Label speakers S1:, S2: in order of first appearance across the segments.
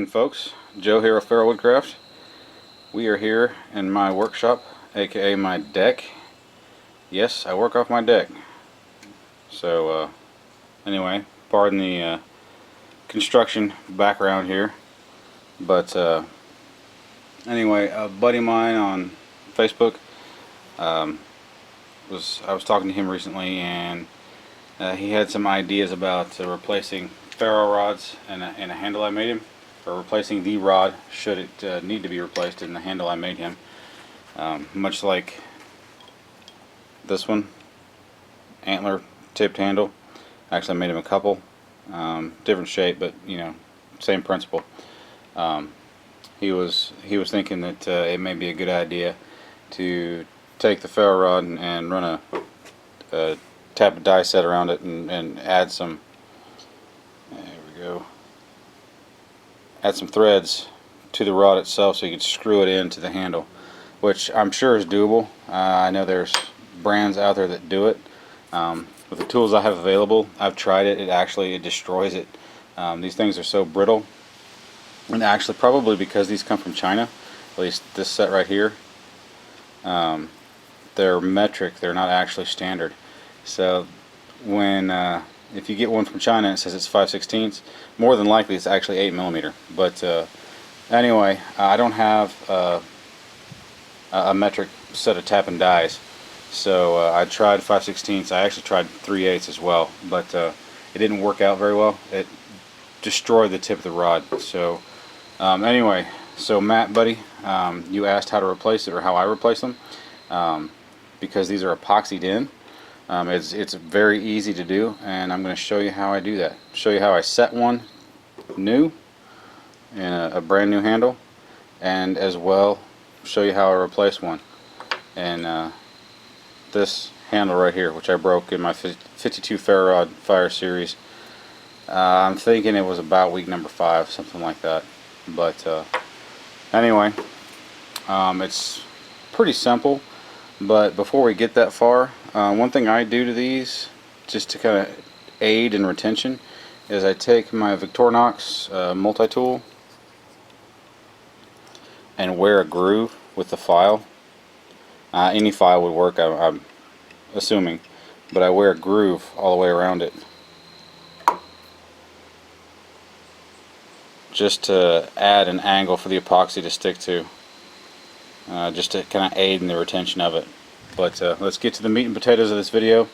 S1: evening, folks. Joe here of Ferro Woodcraft. We are here in my workshop, aka my deck. Yes, I work off my deck. So anyway, pardon the construction background here, but anyway, a buddy of mine on Facebook, I was talking to him recently, and he had some ideas about replacing ferro rods and a handle I made him, or replacing the rod should it need to be replaced in the handle I made him. Much like this one, antler tipped handle. Actually, I made him a couple, different shape, but you know, same principle. He was thinking that it may be a good idea to take the ferro rod and run a tap of die set around it and add some. There we go. Add some threads to the rod itself so you could screw it into the handle, which I'm sure is doable. I know there's brands out there that do it. With the tools I have available, I've tried it. It destroys it. These things are so brittle, and actually probably because these come from China, at least this set right here. They're metric. They're not actually standard. So when if you get one from China and it says it's 5/16, more than likely it's actually 8mm. But anyway, I don't have a metric set of tap and dies, so I tried 5/16. I actually tried 3/8 as well, but it didn't work out very well. It destroyed the tip of the rod. So anyway, so Matt, buddy, you asked how to replace it, or how I replace them, because these are epoxied in. It's very easy to do, and I'm going to show you how I do that. Show you how I set one new in a brand new handle, and as well show you how I replace one. And this handle right here, which I broke in my 52 ferro rod fire series, I'm thinking it was about week number 5, something like that. But anyway, it's pretty simple. But before we get that far, one thing I do to these, just to kind of aid in retention, is I take my Victorinox multi-tool and wear a groove with the file. Any file would work, I'm assuming, but I wear a groove all the way around it, just to add an angle for the epoxy to stick to. Just to kind of aid in the retention of it. But let's get to the meat and potatoes of this video,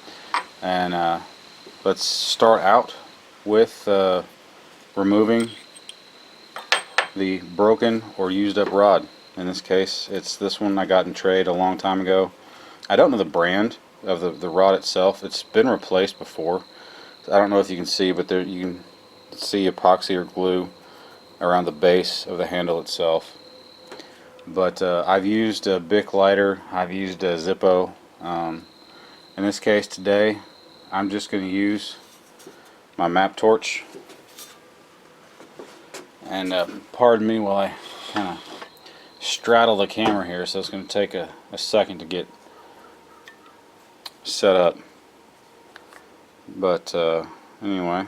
S1: and let's start out with removing the broken or used up rod. In this case, it's this one I got in trade a long time ago. I don't know the brand of the rod itself. It's been replaced before. I don't know if you can see, but there you can see epoxy or glue around the base of the handle itself. But I've used a Bic lighter, I've used a Zippo. In this case today, I'm just going to use my map torch. And pardon me while I kind of straddle the camera here, so it's going to take a second to get set up. But anyway.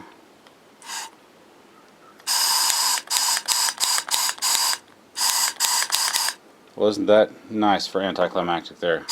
S1: Wasn't that nice for anticlimactic there?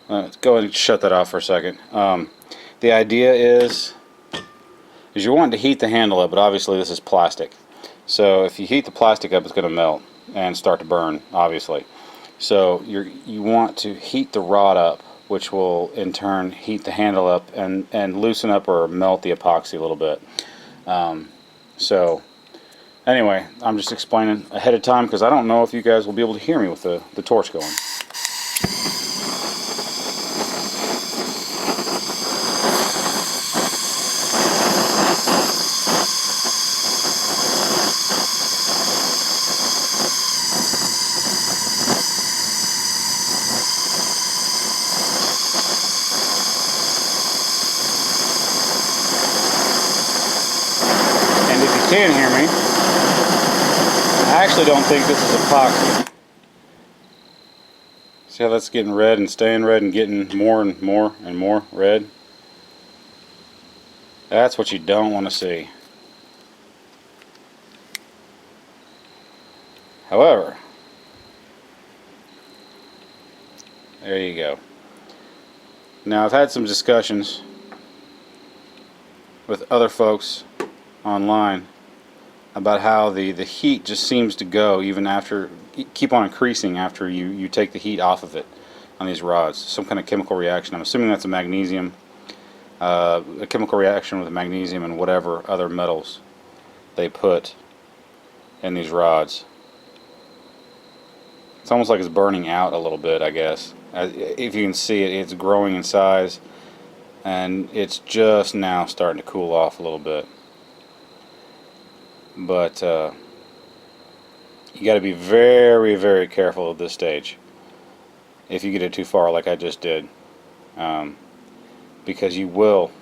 S1: Let's go ahead and shut that off for a second. The idea is you're wanting to heat the handle up, but obviously this is plastic. So if you heat the plastic up, it's going to melt and start to burn, obviously. So you want to heat the rod up, which will in turn heat the handle up and loosen up or melt the epoxy a little bit. So anyway, I'm just explaining ahead of time because I don't know if you guys will be able to hear me with the torch going. can hear me, I actually don't think this is epoxy. See how that's getting red and staying red and getting more and more and more red? That's what you don't want to see. However, there you go. Now I've had some discussions with other folks online about how the heat just seems to go even after, keep on increasing after you take the heat off of it on these rods. Some kind of chemical reaction. I'm assuming that's a magnesium, a chemical reaction with magnesium and whatever other metals they put in these rods. It's almost like it's burning out a little bit, I guess. If you can see it, it's growing in size, and it's just now starting to cool off a little bit. But you got to be very, very careful at this stage if you get it too far, like I just did, because you will,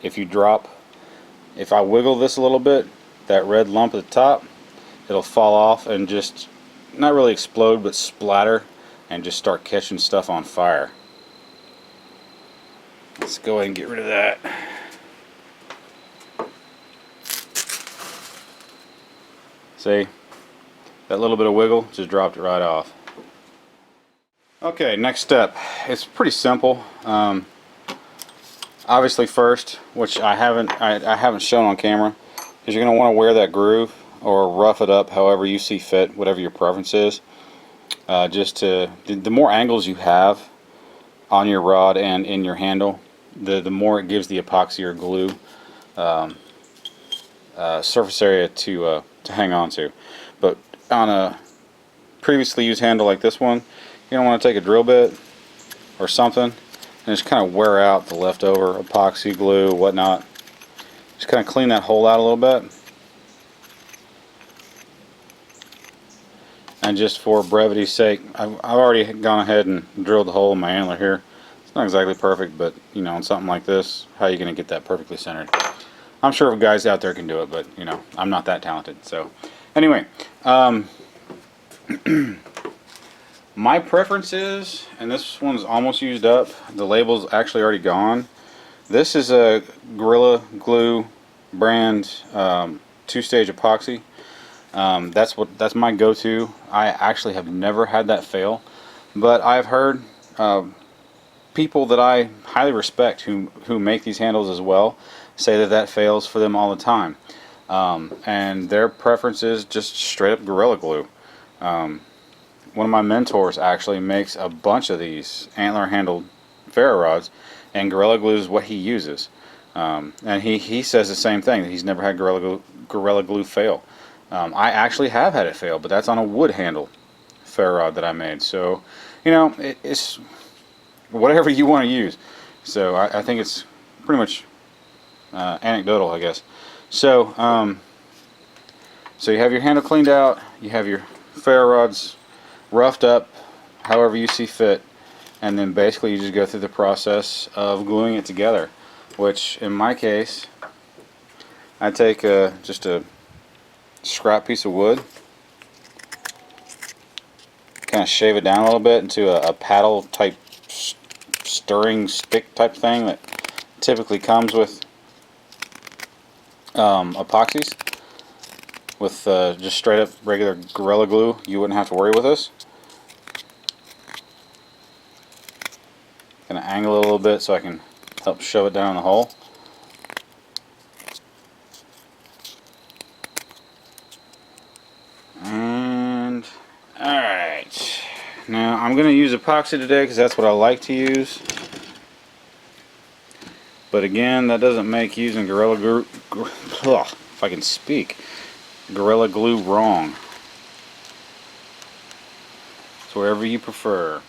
S1: if you drop, if I wiggle this a little bit, that red lump at the top, it'll fall off and just not really explode, but splatter and just start catching stuff on fire. Let's go ahead and get rid of that. See, that little bit of wiggle just dropped it right off. Okay, next step. It's pretty simple. Obviously, first, which I haven't shown on camera, is you're going to want to wear that groove or rough it up however you see fit, whatever your preference is. Just to, the more angles you have on your rod and in your handle, the more it gives the epoxy or glue surface area to hang on to. But on a previously used handle like this one, you don't want to take a drill bit or something and just kind of wear out the leftover epoxy, glue, whatnot. Just kind of clean that hole out a little bit. And just for brevity's sake, I've already gone ahead and drilled the hole in my antler here. It's not exactly perfect, but you know, on something like this, how are you going to get that perfectly centered? I'm sure guys out there can do it, but you know, I'm not that talented. So anyway, my preference is, and this one's almost used up, the label's actually already gone. This is a Gorilla Glue brand two-stage epoxy. That's my go-to. I actually have never had that fail, but I've heard people that I highly respect who make these handles as well say that fails for them all the time, and their preference is just straight up Gorilla Glue. One of my mentors actually makes a bunch of these antler handled ferro rods, and Gorilla Glue is what he uses, and he says the same thing, that he's never had Gorilla Glue fail. I actually have had it fail, but that's on a wood handle ferro rod that I made. So, you know, it's whatever you want to use. So I think it's pretty much anecdotal, I guess. So, so you have your handle cleaned out, you have your ferro rods roughed up, however you see fit, and then basically you just go through the process of gluing it together. Which, in my case, I take just a scrap piece of wood, kind of shave it down a little bit into a paddle type stirring stick type thing that typically comes with epoxies. With just straight up regular Gorilla Glue, you wouldn't have to worry with this. Gonna angle it a little bit so I can help shove it down in the hole. And alright, now I'm going to use epoxy today because that's what I like to use. But again, that doesn't make using Gorilla Glue, if I can speak, Gorilla Glue wrong. It's wherever you prefer.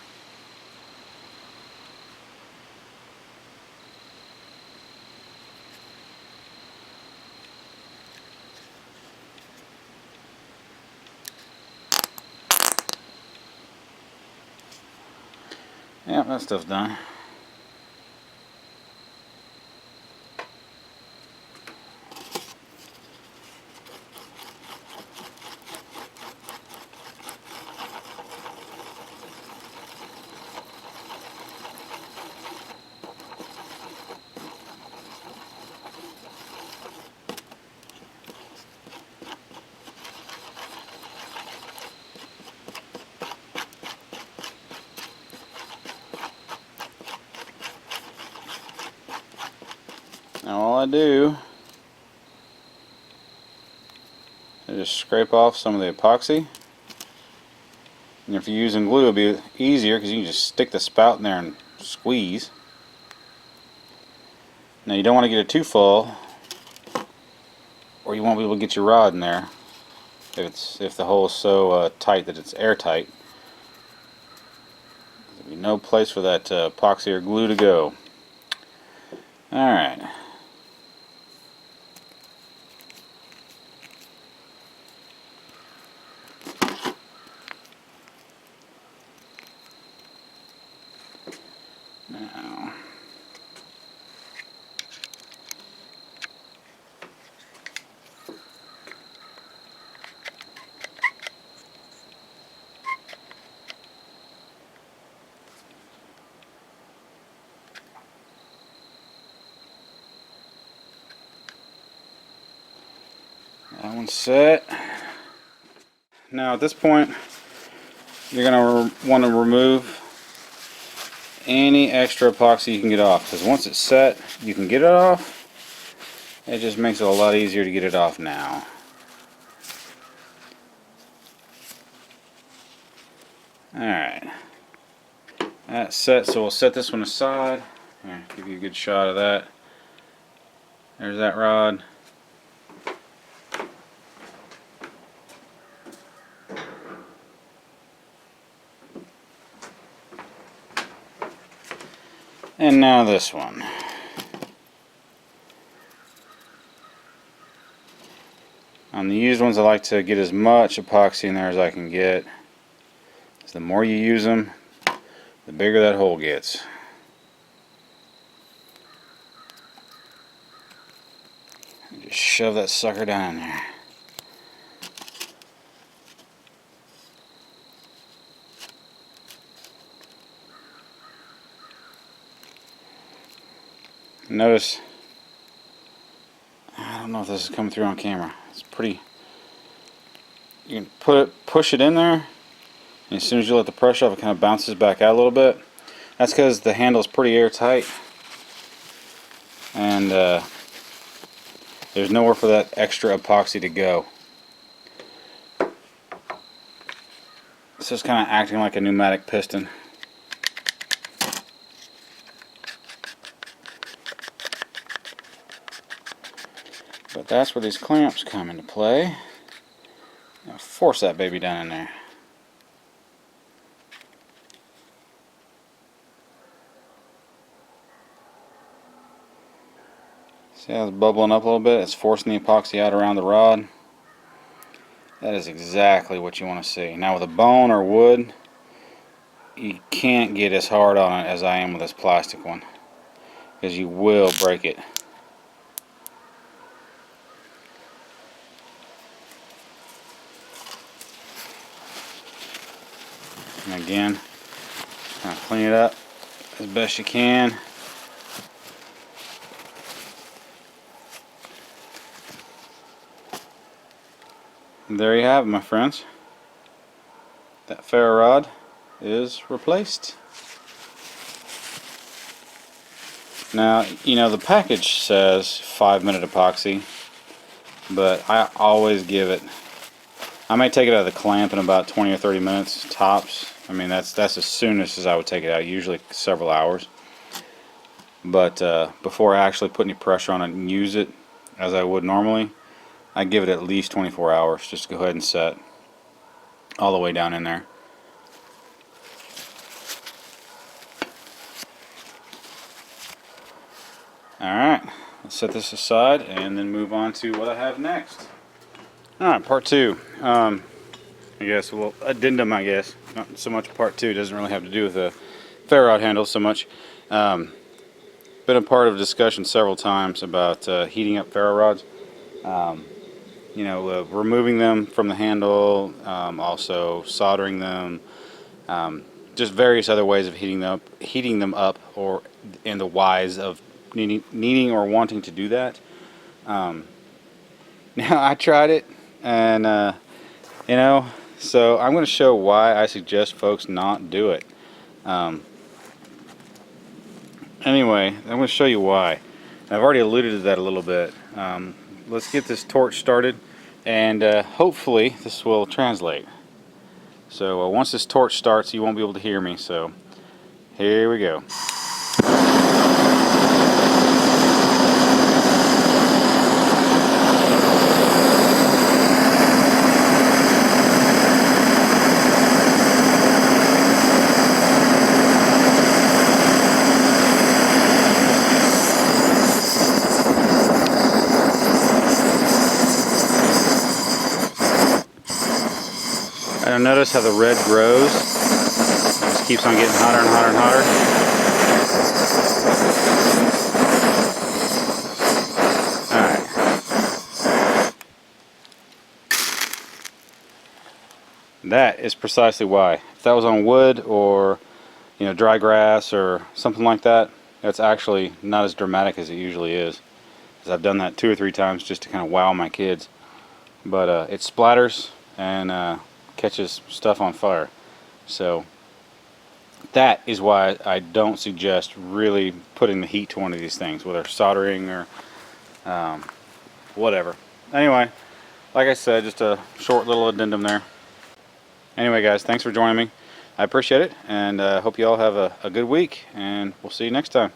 S1: Yeah, that stuff's done. I do is just scrape off some of the epoxy. And if you're using glue, it'll be easier because you can just stick the spout in there and squeeze. Now you don't want to get it too full, or you won't be able to get your rod in there if the hole is so tight that it's airtight. There'll be no place for that epoxy or glue to go. Alright. Now, that one's set. Now at this point, you're going to want to remove any extra epoxy you can get off, because once it's set, you can get it off. It just makes it a lot easier to get it off now. Alright, that's set, so we'll set this one aside. Here, give you a good shot of that. There's that rod. And now this one. On the used ones, I like to get as much epoxy in there as I can get. So the more you use them, the bigger that hole gets. Just shove that sucker down in there. Notice, I don't know if this is coming through on camera. It's pretty. You can push it in there, and as soon as you let the pressure off, it kind of bounces back out a little bit. That's because the handle is pretty airtight, and there's nowhere for that extra epoxy to go. It's just kind of acting like a pneumatic piston. But that's where these clamps come into play. Now force that baby down in there. See how it's bubbling up a little bit? It's forcing the epoxy out around the rod. That is exactly what you want to see. Now with a bone or wood, you can't get as hard on it as I am with this plastic one, because you will break it. And again, kind of clean it up as best you can. And there you have it, my friends. That ferro rod is replaced. Now, you know, the package says 5-minute epoxy, but I always give it, I may take it out of the clamp in about 20 or 30 minutes tops. I mean, that's as soon as I would take it out, usually several hours. But before I actually put any pressure on it and use it as I would normally, I give it at least 24 hours just to go ahead and set all the way down in there. Alright, let's set this aside and then move on to what I have next. Alright, part 2. I guess a little addendum, I guess. Not so much part 2, doesn't really have to do with the ferro rod handle so much. Been a part of discussion several times about heating up ferro rods. You know, removing them from the handle, also soldering them, just various other ways of heating them up, or in the whys of needing or wanting to do that. Now I tried it, and you know, so I'm going to show why I suggest folks not do it. Anyway, I'm going to show you why. I've already alluded to that a little bit. Let's get this torch started, and hopefully this will translate. So once this torch starts, you won't be able to hear me, so here we go. And notice how the red grows. It just keeps on getting hotter and hotter and hotter. Alright. That is precisely why. If that was on wood or dry grass or something like that, that's actually not as dramatic as it usually is. Because I've done that 2 or 3 times just to kind of wow my kids. But it splatters and catches stuff on fire. So that is why I don't suggest really putting the heat to one of these things, whether soldering or whatever. Anyway, like I said, just a short little addendum there. Anyway guys, thanks for joining me. I appreciate it, and hope you all have a good week, and we'll see you next time.